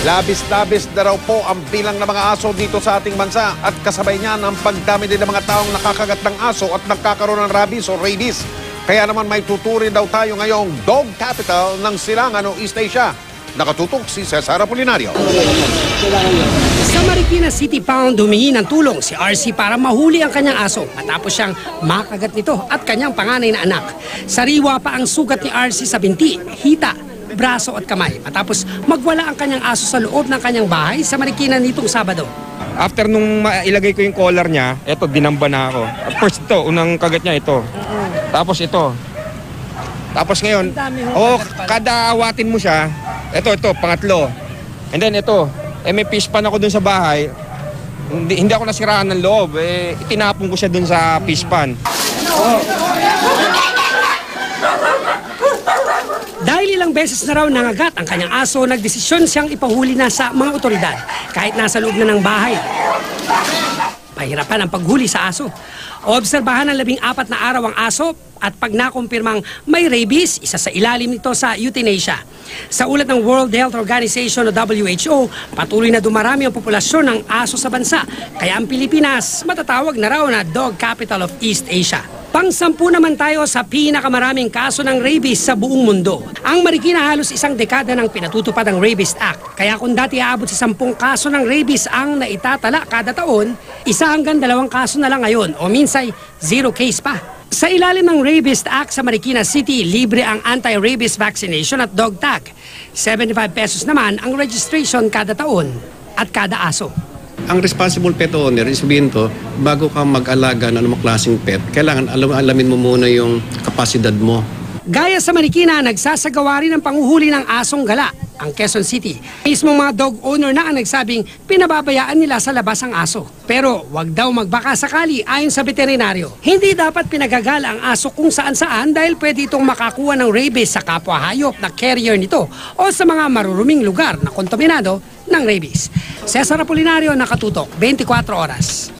Labis-labis na raw po ang bilang ng mga aso dito sa ating bansa at kasabay niyan ang pagdami din ng mga taong nakakagat ng aso at nagkakaroon ng rabies o rabies. Kaya naman may tuturin daw tayo ngayong dog capital ng Silangan o East Asia. Nakatutok si Cesar Apolinario. Sa Marikina City Pound, humingi ng tulong si RC para mahuli ang kanyang aso matapos siyang makagat nito at kanyang panganay na anak. Sariwa pa ang sugat ni RC sa binti, hita, braso at kamay matapos magwala ang kanyang aso sa loob ng kanyang bahay sa Marikina nitong Sabado. After nung mailagay ko yung collar niya, eto, dinamba na ako. First ito, unang kagat niya ito. Tapos ito. Tapos ngayon, kada awatin mo siya, ito, pangatlo. And then ito, may pispan ako dun sa bahay. Hindi ako nasiraan ng loob. Itinapon ko siya dun sa pispan. Dahil ilang beses na raw nangagat ang kanyang aso, nagdesisyon siyang ipahuli na sa mga otoridad kahit nasa loob na ng bahay. Pahirapan ang paghuli sa aso. Obserbahan ng 14 na araw ang aso at pag nakumpirmang may rabies, isa sa ilalim nito sa euthanasia. Sa ulat ng World Health Organization o WHO, patuloy na dumarami ang populasyon ng aso sa bansa. Kaya ang Pilipinas matatawag na raw na Dog Capital of East Asia. Pang-10 naman tayo sa pinakamaraming kaso ng rabies sa buong mundo. Ang Marikina halos isang dekada nang pinatutupad ang Rabies Act. Kaya kung dati aabot sa 10 kaso ng rabies ang naitatala kada taon, 1 hanggang 2 kaso na lang ngayon o minsan 0 case pa. Sa ilalim ng Rabies Act sa Marikina City, libre ang anti-rabies vaccination at dog tag. 75 pesos naman ang registration kada taon at kada aso. Ang responsible pet owner, sabihin to, bago ka mag-alaga ng anumang klaseng pet, kailangan alamin mo muna yung kapasidad mo. Gaya sa Marikina, nagsasagawa rin ng panguhuli ng asong gala, ang Quezon City. Mismong mga dog owner na ang nagsabing pinababayaan nila sa labas ang aso. Pero wag daw magbaka sakali ayon sa veterinaryo. Hindi dapat pinagagala ang aso kung saan-saan dahil pwede itong makakuha ng rabies sa kapwa hayop na carrier nito o sa mga maruruming lugar na kontaminado ng rabies. Cesar Apolinario, Nakatutok, 24 oras.